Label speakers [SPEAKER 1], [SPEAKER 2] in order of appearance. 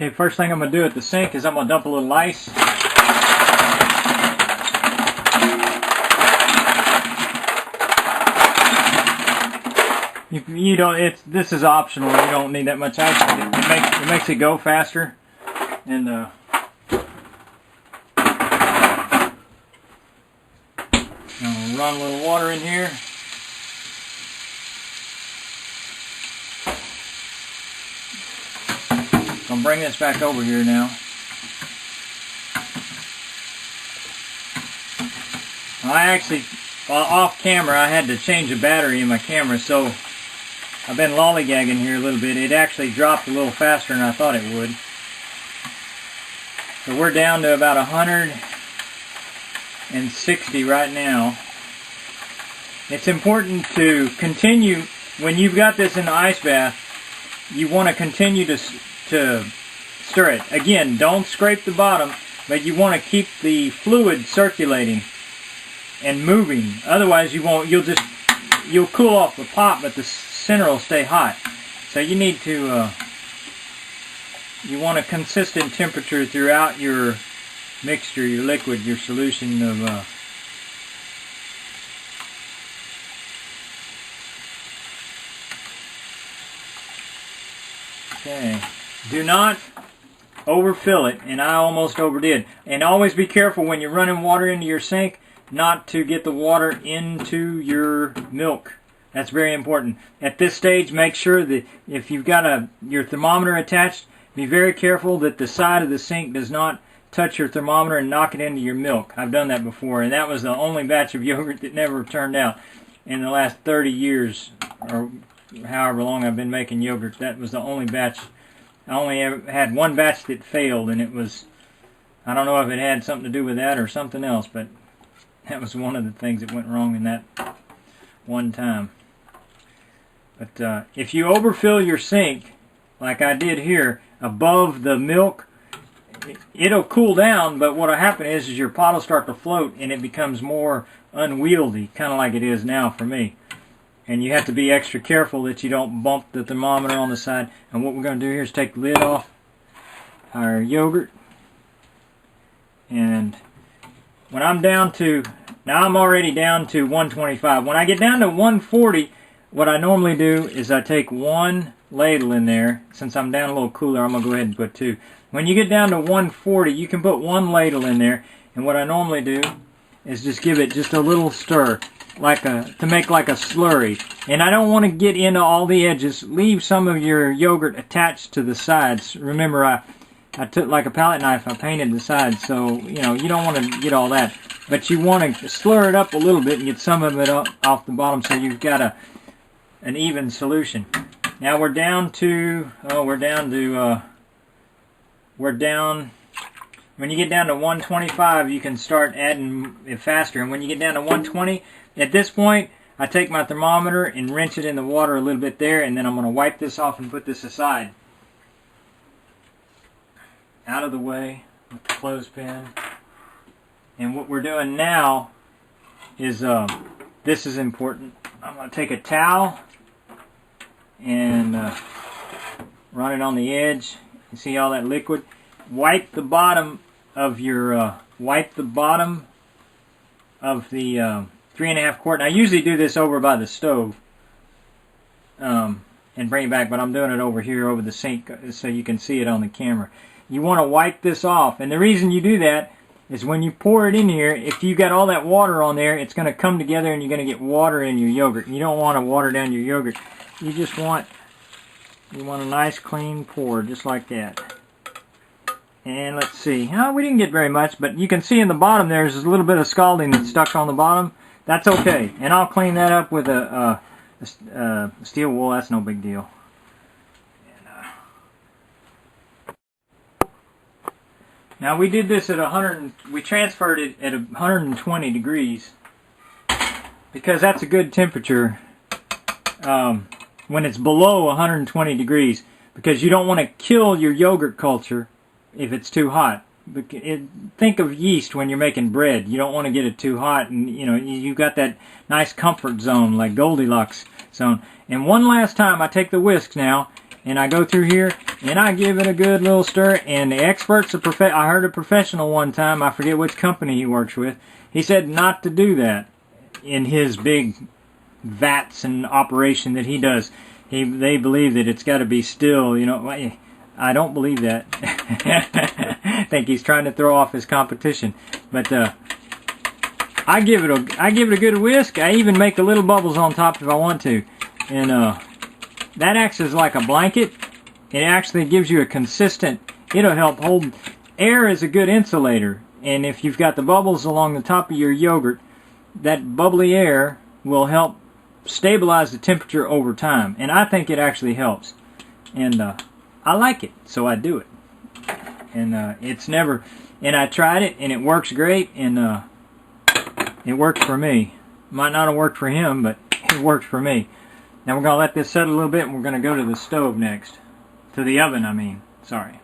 [SPEAKER 1] Okay, first thing I'm going to do at the sink is I'm going to dump a little ice. You don't. This is optional. You don't need that much ice. It makes it go faster. And I'll run a little water in here. I'll bring this back over here now. I actually, off camera, I had to change the battery in my camera, so I've been lollygagging here a little bit. It actually dropped a little faster than I thought it would. So we're down to about 160 right now. It's important to continue, when you've got this in the ice bath, you want to continue to stir it. Again, don't scrape the bottom, but you want to keep the fluid circulating and moving. Otherwise, you'll cool off the pot, but the center will stay hot. So you need to, you want a consistent temperature throughout your mixture, your liquid, your solution of okay. Do not overfill it, and I almost overdid. And always be careful when you're running water into your sink not to get the water into your milk. That's very important. At this stage, make sure that if you've got your thermometer attached, be very careful that the side of the sink does not touch your thermometer and knock it into your milk. I've done that before, and that was the only batch of yogurt that never turned out in the last 30 years, or however long I've been making yogurt. That was the only batch. I only ever had one batch that failed, and it was, I don't know if it had something to do with that or something else, but that was one of the things that went wrong in that one time. But if you overfill your sink, like I did here, above the milk, it'll cool down, but what'll happen is your pot will start to float, and it becomes more unwieldy, kind of like it is now for me. And you have to be extra careful that you don't bump the thermometer on the side. And what we're going to do here is take the lid off our yogurt. And when I'm down to, now I'm already down to 125. When I get down to 140, what I normally do is I take one ladle in there. Since I'm down a little cooler, I'm going to go ahead and put two. When you get down to 140, you can put one ladle in there. And what I normally do is just give it just a little stir, to make like a slurry. And I don't want to get into all the edges. Leave some of your yogurt attached to the sides. Remember, I took like a palette knife, I painted the sides, so you don't want to get all that. But you want to slur it up a little bit and get some of it up off the bottom, so you've got an even solution. Now we're down to, when you get down to 125, you can start adding it faster. And when you get down to 120, at this point, I take my thermometer and rinse it in the water a little bit there, and then I'm going to wipe this off and put this aside. Out of the way with the clothespin. And what we're doing now is, this is important. I'm going to take a towel and run it on the edge. You see all that liquid? Wipe the bottom of your, 3.5 quart. And I usually do this over by the stove and bring it back, but I'm doing it over here over the sink so you can see it on the camera. You want to wipe this off, and the reason you do that is when you pour it in here, if you got all that water on there, it's going to come together and you're going to get water in your yogurt. You don't want to water down your yogurt. You want a nice clean pour, just like that. And let's see. We didn't get very much, but you can see in the bottom there's a little bit of scalding that's stuck on the bottom. That's okay. And I'll clean that up with a steel wool. That's no big deal. Now we did this at we transferred it at 120 degrees because that's a good temperature when it's below 120 degrees, because you don't want to kill your yogurt culture if it's too hot. Think of yeast when you're making bread. You don't want to get it too hot, and you've got that nice comfort zone, like Goldilocks zone. And one last time, I take the whisk now, and I go through here, and I give it a good little stir. And the experts, I heard a professional one time, I forget which company he works with, he said not to do that in his big vats and operation that he does. They believe that it's got to be still, you know. I don't believe that. I think he's trying to throw off his competition. But I give it a good whisk. I even make the little bubbles on top if I want to. And that acts as like a blanket. It actually gives you a consistent, it'll help hold. Air is a good insulator. And if you've got the bubbles along the top of your yogurt, that bubbly air will help stabilize the temperature over time. And I think it actually helps. And I like it, so I do it. And it's never, and I tried it, and it works great, and it works for me. Might not have worked for him, but it works for me. Now we're going to let this settle a little bit, and we're going to go to the stove next. To the oven, I mean. Sorry.